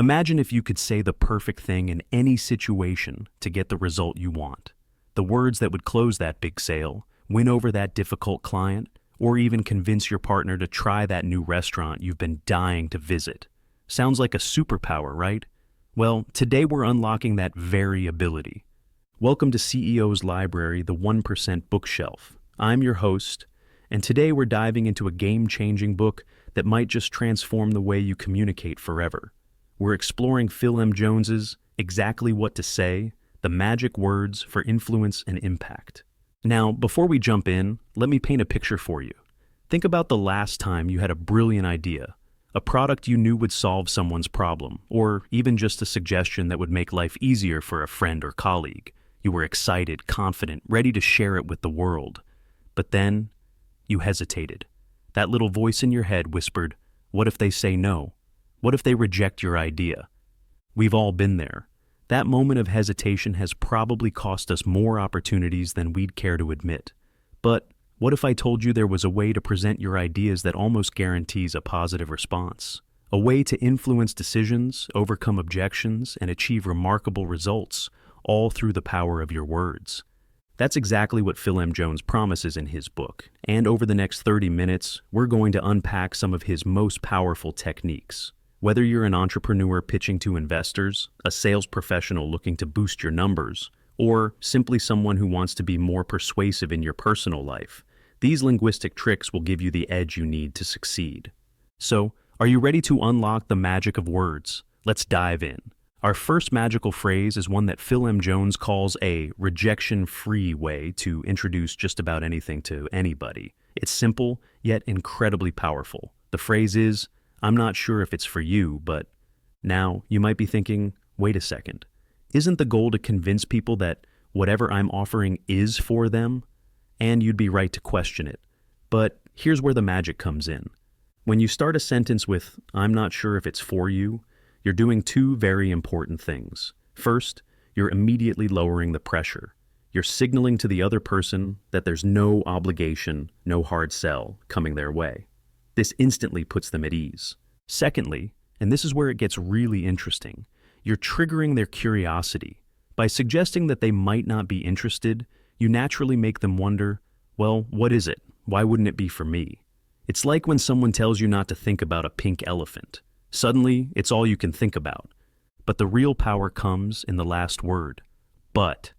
Imagine if you could say the perfect thing in any situation to get the result you want. The words that would close that big sale, win over that difficult client, or even convince your partner to try that new restaurant you've been dying to visit. Sounds like a superpower, right? Well, today we're unlocking that very ability. Welcome to CEO's Library, the 1% Bookshelf. I'm your host, and today we're diving into a game-changing book that might just transform the way you communicate forever. We're exploring Phil M. Jones's Exactly What to Say, the magic words for influence and impact. Now, before we jump in, let me paint a picture for you. Think about the last time you had a brilliant idea, a product you knew would solve someone's problem, or even just a suggestion that would make life easier for a friend or colleague. You were excited, confident, ready to share it with the world. But then, you hesitated. That little voice in your head whispered, "What if they say no? What if they reject your idea?" We've all been there. That moment of hesitation has probably cost us more opportunities than we'd care to admit. But what if I told you there was a way to present your ideas that almost guarantees a positive response? A way to influence decisions, overcome objections, and achieve remarkable results, all through the power of your words. That's exactly what Phil M. Jones promises in his book, and over the next 30 minutes, we're going to unpack some of his most powerful techniques. Whether you're an entrepreneur pitching to investors, a sales professional looking to boost your numbers, or simply someone who wants to be more persuasive in your personal life, these linguistic tricks will give you the edge you need to succeed. So, are you ready to unlock the magic of words? Let's dive in. Our first magical phrase is one that Phil M. Jones calls a rejection-free way to introduce just about anything to anybody. It's simple, yet incredibly powerful. The phrase is, "I'm not sure if it's for you, but..." Now, you might be thinking, wait a second. Isn't the goal to convince people that whatever I'm offering is for them? And you'd be right to question it. But here's where the magic comes in. When you start a sentence with, "I'm not sure if it's for you," you're doing two very important things. First, you're immediately lowering the pressure. You're signaling to the other person that there's no obligation, no hard sell coming their way. This instantly puts them at ease. Secondly, and this is where it gets really interesting, you're triggering their curiosity. By suggesting that they might not be interested, you naturally make them wonder, well, what is it? Why wouldn't it be for me? It's like when someone tells you not to think about a pink elephant. Suddenly, it's all you can think about. But the real power comes in the last word, but.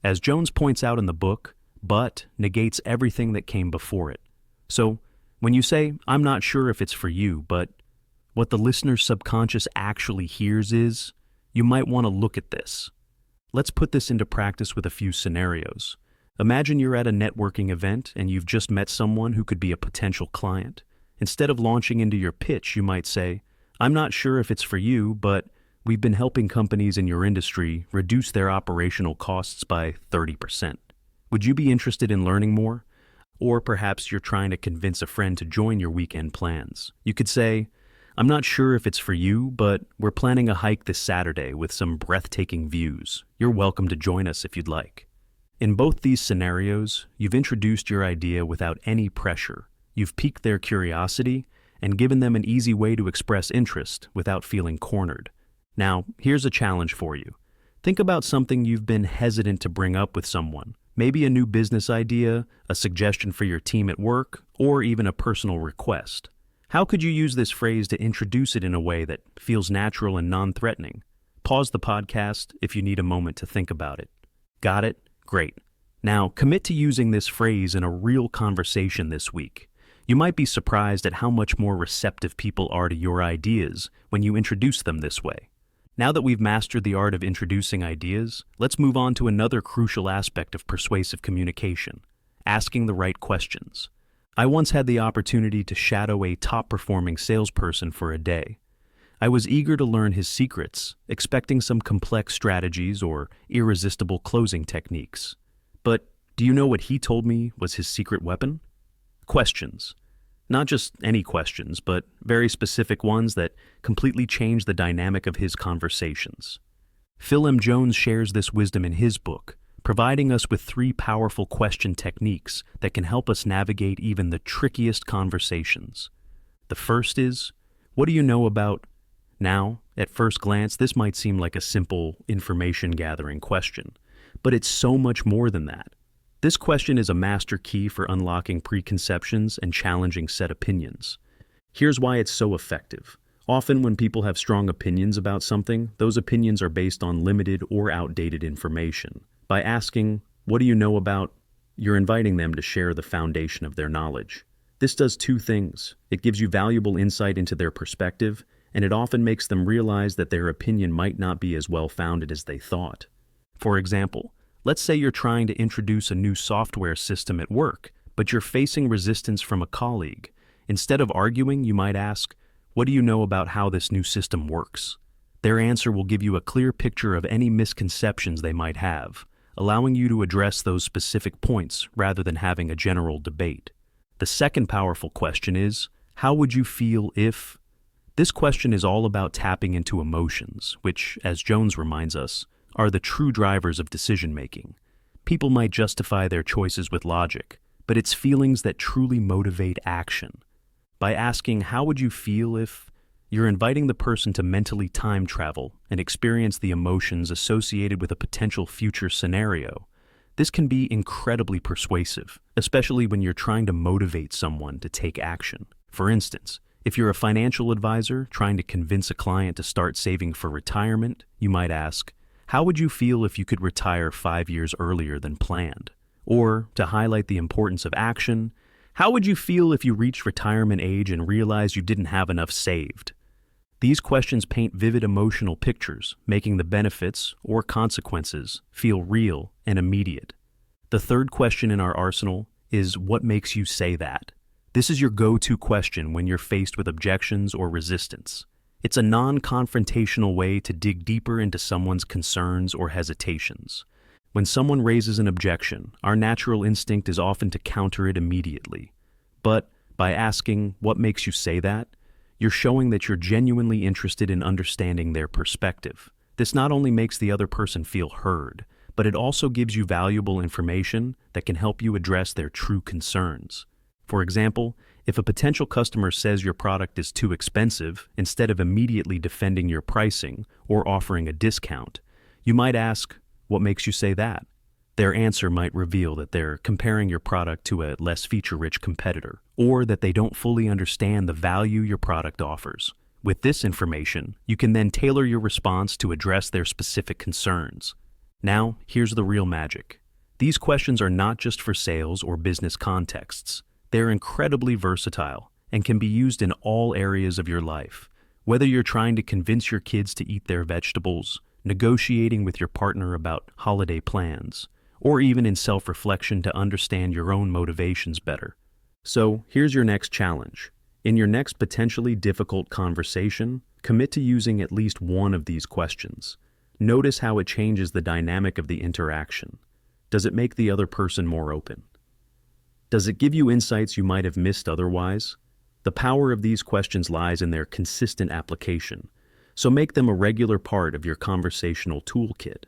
As Jones points out in the book, but negates everything that came before it. So, when you say, "I'm not sure if it's for you, but," what the listener's subconscious actually hears is, "You might want to look at this." Let's put this into practice with a few scenarios. Imagine you're at a networking event and you've just met someone who could be a potential client. Instead of launching into your pitch, you might say, "I'm not sure if it's for you, but we've been helping companies in your industry reduce their operational costs by 30%. Would you be interested in learning more?" Or perhaps you're trying to convince a friend to join your weekend plans. You could say, "I'm not sure if it's for you, but we're planning a hike this Saturday with some breathtaking views. You're welcome to join us if you'd like." In both these scenarios, you've introduced your idea without any pressure. You've piqued their curiosity and given them an easy way to express interest without feeling cornered. Now, here's a challenge for you. Think about something you've been hesitant to bring up with someone. Maybe a new business idea, a suggestion for your team at work, or even a personal request. How could you use this phrase to introduce it in a way that feels natural and non-threatening? Pause the podcast if you need a moment to think about it. Got it? Great. Now, commit to using this phrase in a real conversation this week. You might be surprised at how much more receptive people are to your ideas when you introduce them this way. Now that we've mastered the art of introducing ideas, let's move on to another crucial aspect of persuasive communication, asking the right questions. I once had the opportunity to shadow a top-performing salesperson for a day. I was eager to learn his secrets, expecting some complex strategies or irresistible closing techniques. But do you know what he told me was his secret weapon? Questions. Not just any questions, but very specific ones that completely change the dynamic of his conversations. Phil M. Jones shares this wisdom in his book, providing us with 3 powerful question techniques that can help us navigate even the trickiest conversations. The first is, what do you know about Now, at first glance, this might seem like a simple information gathering question, but it's so much more than that. This question is a master key for unlocking preconceptions and challenging set opinions. Here's why it's so effective. Often when people have strong opinions about something, those opinions are based on limited or outdated information. By asking, "What do you know about?" you're inviting them to share the foundation of their knowledge. This does two things. It gives you valuable insight into their perspective, and it often makes them realize that their opinion might not be as well-founded as they thought. For example, let's say you're trying to introduce a new software system at work, but you're facing resistance from a colleague. Instead of arguing, you might ask, "What do you know about how this new system works?" Their answer will give you a clear picture of any misconceptions they might have, allowing you to address those specific points rather than having a general debate. The second powerful question is, how would you feel if? This question is all about tapping into emotions, which, as Jones reminds us, are the true drivers of decision-making. People might justify their choices with logic, but it's feelings that truly motivate action. By asking, "How would you feel if?" you're inviting the person to mentally time travel and experience the emotions associated with a potential future scenario. This can be incredibly persuasive, especially when you're trying to motivate someone to take action. For instance, if you're a financial advisor trying to convince a client to start saving for retirement, you might ask, "How would you feel if you could retire 5 years earlier than planned?" Or, to highlight the importance of action, "How would you feel if you reached retirement age and realized you didn't have enough saved?" These questions paint vivid emotional pictures, making the benefits or consequences feel real and immediate. The third question in our arsenal is, what makes you say that? This is your go-to question when you're faced with objections or resistance. It's a non-confrontational way to dig deeper into someone's concerns or hesitations. When someone raises an objection, our natural instinct is often to counter it immediately. But by asking, "What makes you say that?" you're showing that you're genuinely interested in understanding their perspective. This not only makes the other person feel heard, but it also gives you valuable information that can help you address their true concerns. For example, if a potential customer says your product is too expensive, instead of immediately defending your pricing or offering a discount, you might ask, "What makes you say that?" Their answer might reveal that they're comparing your product to a less feature-rich competitor, or that they don't fully understand the value your product offers. With this information, you can then tailor your response to address their specific concerns. Now, here's the real magic. These questions are not just for sales or business contexts. They're incredibly versatile and can be used in all areas of your life. Whether you're trying to convince your kids to eat their vegetables, negotiating with your partner about holiday plans, or even in self-reflection to understand your own motivations better. So, here's your next challenge. In your next potentially difficult conversation, commit to using at least one of these questions. Notice how it changes the dynamic of the interaction. Does it make the other person more open? Does it give you insights you might have missed otherwise? The power of these questions lies in their consistent application, so make them a regular part of your conversational toolkit.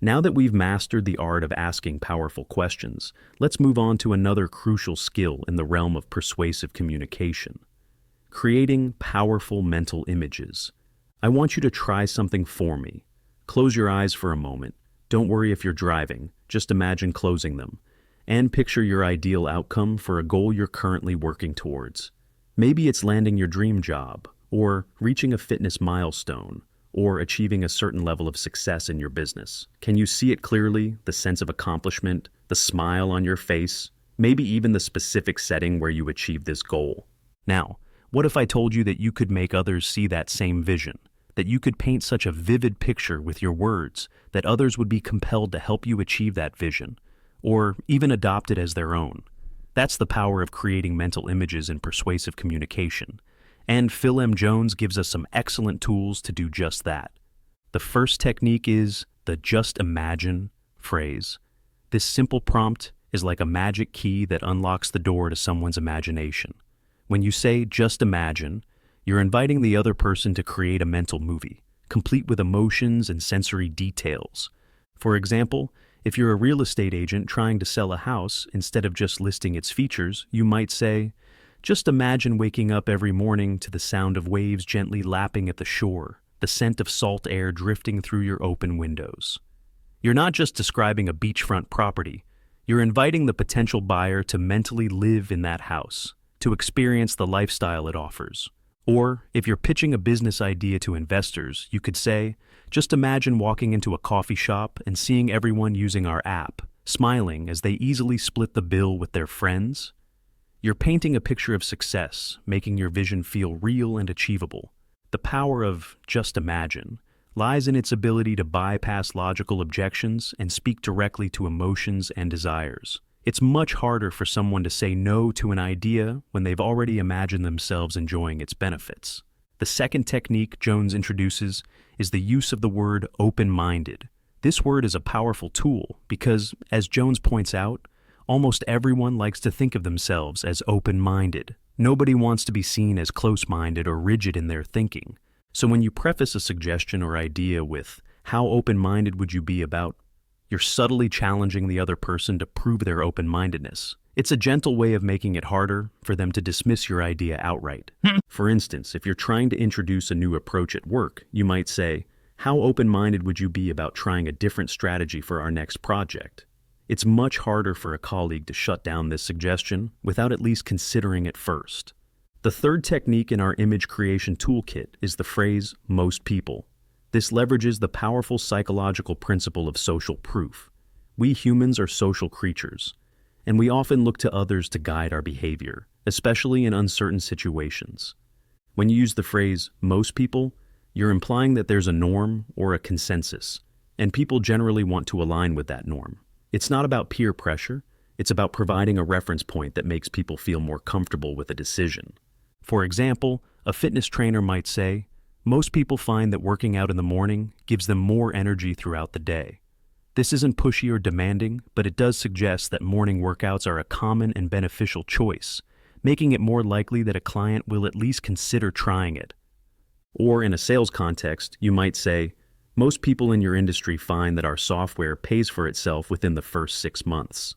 Now that we've mastered the art of asking powerful questions, let's move on to another crucial skill in the realm of persuasive communication: creating powerful mental images. I want you to try something for me. Close your eyes for a moment. Don't worry if you're driving, just imagine closing them, and picture your ideal outcome for a goal you're currently working towards. Maybe it's landing your dream job, or reaching a fitness milestone, or achieving a certain level of success in your business. Can you see it clearly, the sense of accomplishment, the smile on your face, maybe even the specific setting where you achieved this goal? Now, what if I told you that you could make others see that same vision, that you could paint such a vivid picture with your words that others would be compelled to help you achieve that vision, or even adopt it as their own? That's the power of creating mental images in persuasive communication. And Phil M. Jones gives us some excellent tools to do just that. The first technique is the "just imagine" phrase. This simple prompt is like a magic key that unlocks the door to someone's imagination. When you say "just imagine," you're inviting the other person to create a mental movie, complete with emotions and sensory details. For example, if you're a real estate agent trying to sell a house, instead of just listing its features, you might say, Just imagine waking up every morning to the sound of waves gently lapping at the shore, the scent of salt air drifting through your open windows. You're not just describing a beachfront property, you're inviting the potential buyer to mentally live in that house, to experience the lifestyle it offers. Or, if you're pitching a business idea to investors, you could say, just imagine walking into a coffee shop and seeing everyone using our app, smiling as they easily split the bill with their friends. You're painting a picture of success, making your vision feel real and achievable. The power of just imagine lies in its ability to bypass logical objections and speak directly to emotions and desires. It's much harder for someone to say no to an idea when they've already imagined themselves enjoying its benefits. The second technique Jones introduces is the use of the word open-minded. This word is a powerful tool because, as Jones points out, almost everyone likes to think of themselves as open-minded. Nobody wants to be seen as close-minded or rigid in their thinking. So when you preface a suggestion or idea with, "How open-minded would you be about?" you're subtly challenging the other person to prove their open-mindedness. It's a gentle way of making it harder for them to dismiss your idea outright. For instance, if you're trying to introduce a new approach at work, you might say, "How open-minded would you be about trying a different strategy for our next project?" It's much harder for a colleague to shut down this suggestion without at least considering it first. The third technique in our image creation toolkit is the phrase, "most people." This leverages the powerful psychological principle of social proof. We humans are social creatures, and we often look to others to guide our behavior, especially in uncertain situations. When you use the phrase, "most people," you're implying that there's a norm or a consensus, and people generally want to align with that norm. It's not about peer pressure, it's about providing a reference point that makes people feel more comfortable with a decision. For example, a fitness trainer might say, "Most people find that working out in the morning gives them more energy throughout the day." This isn't pushy or demanding, but it does suggest that morning workouts are a common and beneficial choice, making it more likely that a client will at least consider trying it. Or in a sales context, you might say, "Most people in your industry find that our software pays for itself within the first 6 months."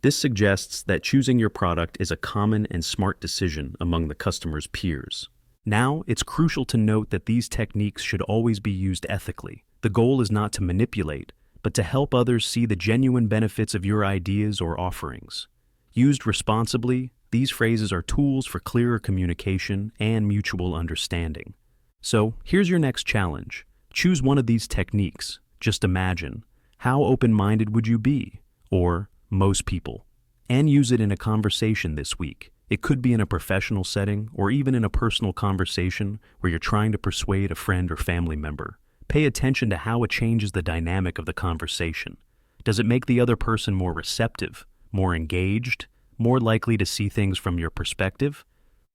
This suggests that choosing your product is a common and smart decision among the customer's peers. Now, it's crucial to note that these techniques should always be used ethically. The goal is not to manipulate, but to help others see the genuine benefits of your ideas or offerings. Used responsibly, these phrases are tools for clearer communication and mutual understanding. So, here's your next challenge. Choose one of these techniques. Just imagine, "How open-minded would you be?" Or, "most people." And use it in a conversation this week. It could be in a professional setting or even in a personal conversation where you're trying to persuade a friend or family member. Pay attention to how it changes the dynamic of the conversation. Does it make the other person more receptive, more engaged, more likely to see things from your perspective?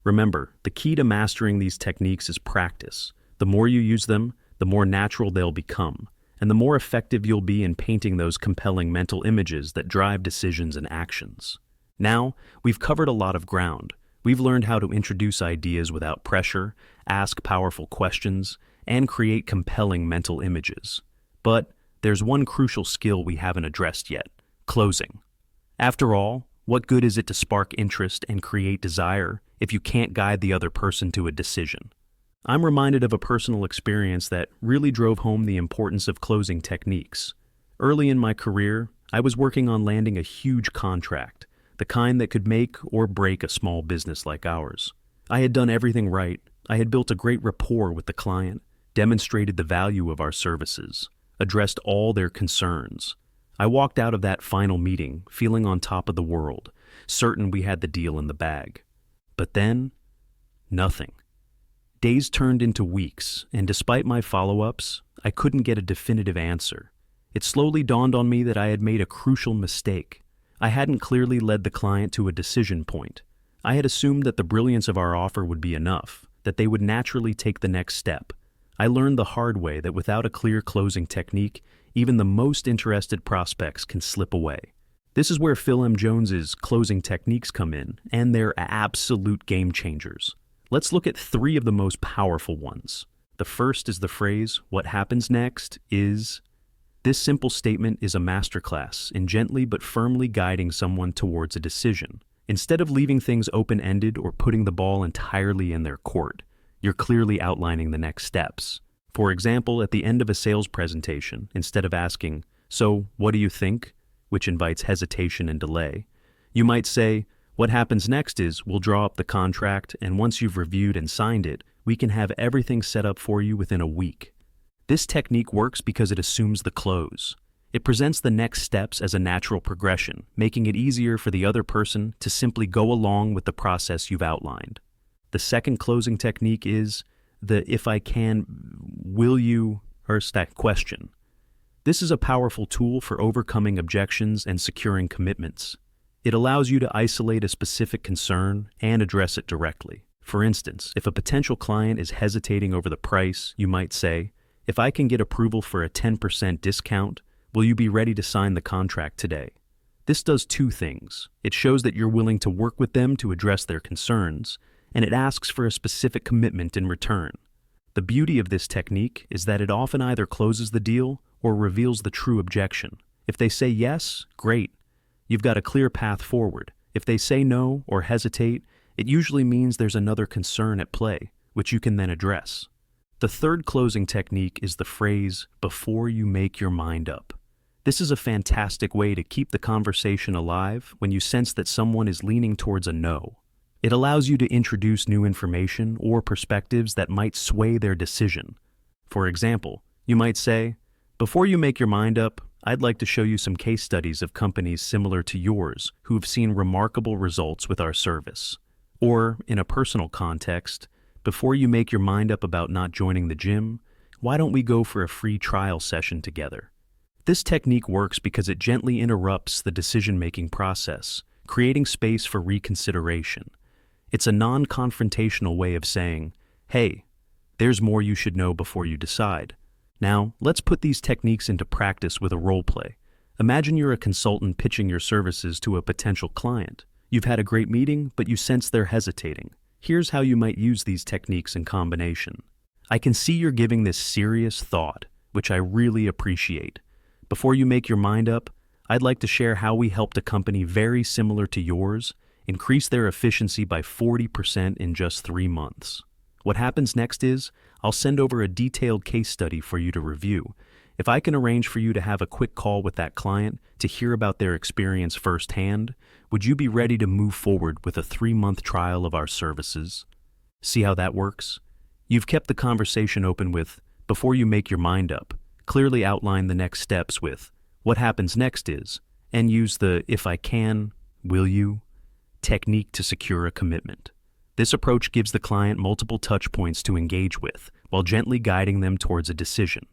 Remember, the key to mastering these techniques is practice. The more you use them, the more natural they'll become, and the more effective you'll be in painting those compelling mental images that drive decisions and actions. Now, we've covered a lot of ground. We've learned how to introduce ideas without pressure, ask powerful questions, and create compelling mental images. But there's one crucial skill we haven't addressed yet: closing. After all, what good is it to spark interest and create desire if you can't guide the other person to a decision? I'm reminded of a personal experience that really drove home the importance of closing techniques. Early in my career, I was working on landing a huge contract, the kind that could make or break a small business like ours. I had done everything right. I had built a great rapport with the client, demonstrated the value of our services, addressed all their concerns. I walked out of that final meeting feeling on top of the world, certain we had the deal in the bag. But then, nothing. Days turned into weeks, and despite my follow-ups, I couldn't get a definitive answer. It slowly dawned on me that I had made a crucial mistake. I hadn't clearly led the client to a decision point. I had assumed that the brilliance of our offer would be enough, that they would naturally take the next step. I learned the hard way that without a clear closing technique, even the most interested prospects can slip away. This is where Phil M. Jones's closing techniques come in, and they're absolute game changers. Let's look at 3 of the most powerful ones. The first is the phrase, "What happens next is..." This simple statement is a masterclass in gently but firmly guiding someone towards a decision. Instead of leaving things open-ended or putting the ball entirely in their court, you're clearly outlining the next steps. For example, at the end of a sales presentation, instead of asking, "So, what do you think?" which invites hesitation and delay, you might say, "What happens next is we'll draw up the contract, and once you've reviewed and signed it, we can have everything set up for you within a week." This technique works because it assumes the close. It presents the next steps as a natural progression, making it easier for the other person to simply go along with the process you've outlined. The second closing technique is the "if I can, will you" or stack question. This is a powerful tool for overcoming objections and securing commitments. It allows you to isolate a specific concern and address it directly. For instance, if a potential client is hesitating over the price, you might say, "If I can get approval for a 10% discount, will you be ready to sign the contract today?" This does two things. It shows that you're willing to work with them to address their concerns, and it asks for a specific commitment in return. The beauty of this technique is that it often either closes the deal or reveals the true objection. If they say yes, great. You've got a clear path forward. If they say no or hesitate, it usually means there's another concern at play, which you can then address. The third closing technique is the phrase, "before you make your mind up." This is a fantastic way to keep the conversation alive when you sense that someone is leaning towards a no. It allows you to introduce new information or perspectives that might sway their decision. For example, you might say, "Before you make your mind up, I'd like to show you some case studies of companies similar to yours who have seen remarkable results with our service." Or, in a personal context, "Before you make your mind up about not joining the gym, why don't we go for a free trial session together?" This technique works because it gently interrupts the decision-making process, creating space for reconsideration. It's a non-confrontational way of saying, "Hey, there's more you should know before you decide." Now, let's put these techniques into practice with a role play. Imagine you're a consultant pitching your services to a potential client. You've had a great meeting, but you sense they're hesitating. Here's how you might use these techniques in combination. I can see you're giving this serious thought, which I really appreciate. Before you make your mind up, I'd like to share how we helped a company very similar to yours increase their efficiency by 40% in just 3 months. What happens next is, I'll send over a detailed case study for you to review. If I can arrange for you to have a quick call with that client to hear about their experience firsthand, would you be ready to move forward with a 3-month trial of our services? See how that works? You've kept the conversation open with, "Before you make your mind up," clearly outline the next steps with, "What happens next is," and use the "if I can, will you" technique to secure a commitment. This approach gives the client multiple touch points to engage with, while gently guiding them towards a decision.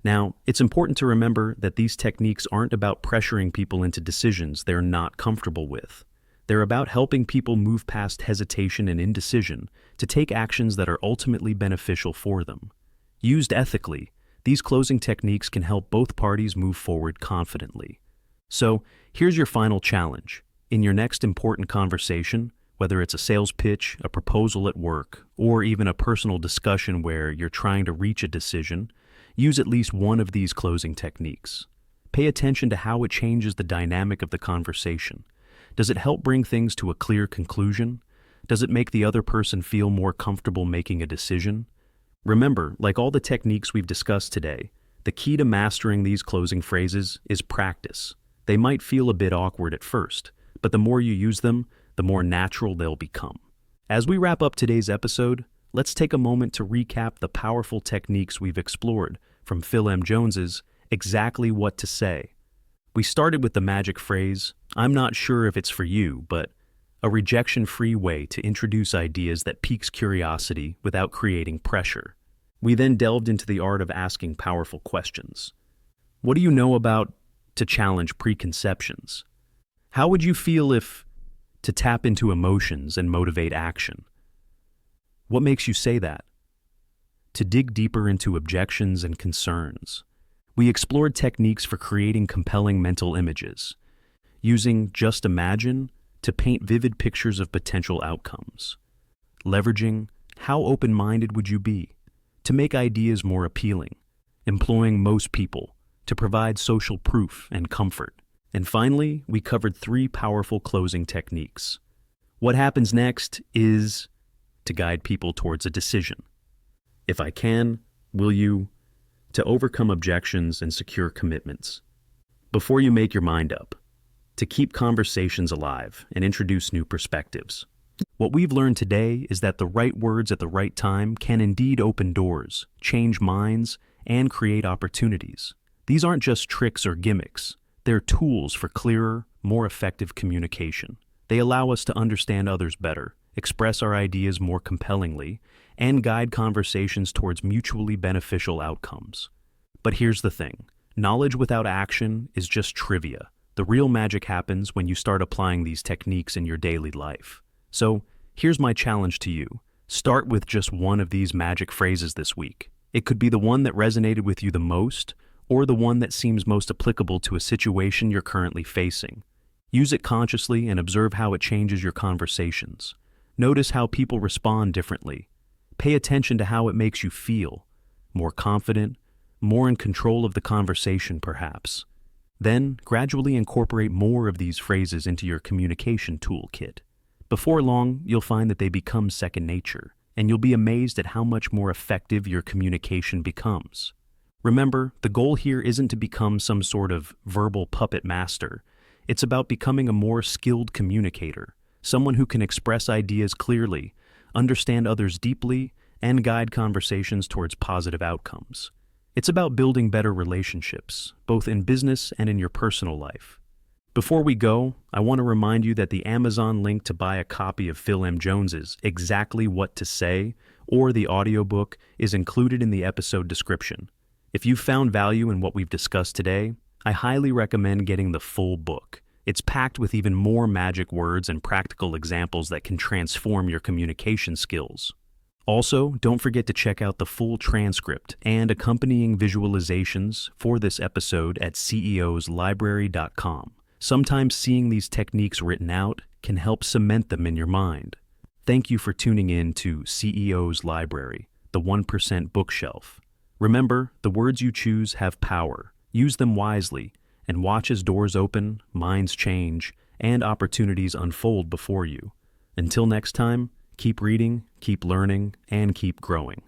Now, it's important to remember that these techniques aren't about pressuring people into decisions they're not comfortable with. They're about helping people move past hesitation and indecision to take actions that are ultimately beneficial for them. Used ethically, these closing techniques can help both parties move forward confidently. So, here's your final challenge. In your next important conversation, whether it's a sales pitch, a proposal at work, or even a personal discussion where you're trying to reach a decision, use at least one of these closing techniques. Pay attention to how it changes the dynamic of the conversation. Does it help bring things to a clear conclusion? Does it make the other person feel more comfortable making a decision? Remember, like all the techniques we've discussed today, the key to mastering these closing phrases is practice. They might feel a bit awkward at first, but the more you use them, the more natural they'll become. As we wrap up today's episode, let's take a moment to recap the powerful techniques we've explored from Phil M. Jones's Exactly What to Say. We started with the magic phrase, "I'm not sure if it's for you," but a rejection-free way to introduce ideas that piques curiosity without creating pressure. We then delved into the art of asking powerful questions. What do you know about to challenge preconceptions? How would you feel if to tap into emotions and motivate action? What makes you say that? To dig deeper into objections and concerns. We explored techniques for creating compelling mental images, using just imagine to paint vivid pictures of potential outcomes. Leveraging how open-minded would you be to make ideas more appealing, employing most people to provide social proof and comfort. And finally, we covered 3 powerful closing techniques. What happens next is to guide people towards a decision. If I can, will you? To overcome objections and secure commitments. Before you make your mind up. To keep conversations alive and introduce new perspectives. What we've learned today is that the right words at the right time can indeed open doors, change minds, and create opportunities. These aren't just tricks or gimmicks. They're tools for clearer, more effective communication. They allow us to understand others better, express our ideas more compellingly, and guide conversations towards mutually beneficial outcomes. But here's the thing. Knowledge without action is just trivia. The real magic happens when you start applying these techniques in your daily life. So, here's my challenge to you. Start with just one of these magic phrases this week. It could be the one that resonated with you the most, or the one that seems most applicable to a situation you're currently facing. Use it consciously and observe how it changes your conversations. Notice how people respond differently. Pay attention to how it makes you feel. More confident, more in control of the conversation perhaps. Then, gradually incorporate more of these phrases into your communication toolkit. Before long, you'll find that they become second nature, and you'll be amazed at how much more effective your communication becomes. Remember, the goal here isn't to become some sort of verbal puppet master. It's about becoming a more skilled communicator, someone who can express ideas clearly, understand others deeply, and guide conversations towards positive outcomes. It's about building better relationships, both in business and in your personal life. Before we go, I want to remind you that the Amazon link to buy a copy of Phil M. Jones's Exactly What to Say, or the audiobook, is included in the episode description. If you've found value in what we've discussed today, I highly recommend getting the full book. It's packed with even more magic words and practical examples that can transform your communication skills. Also, don't forget to check out the full transcript and accompanying visualizations for this episode at ceoslibrary.com. Sometimes seeing these techniques written out can help cement them in your mind. Thank you for tuning in to CEO's Library, the 1% bookshelf. Remember, the words you choose have power. Use them wisely, and watch as doors open, minds change, and opportunities unfold before you. Until next time, keep reading, keep learning, and keep growing.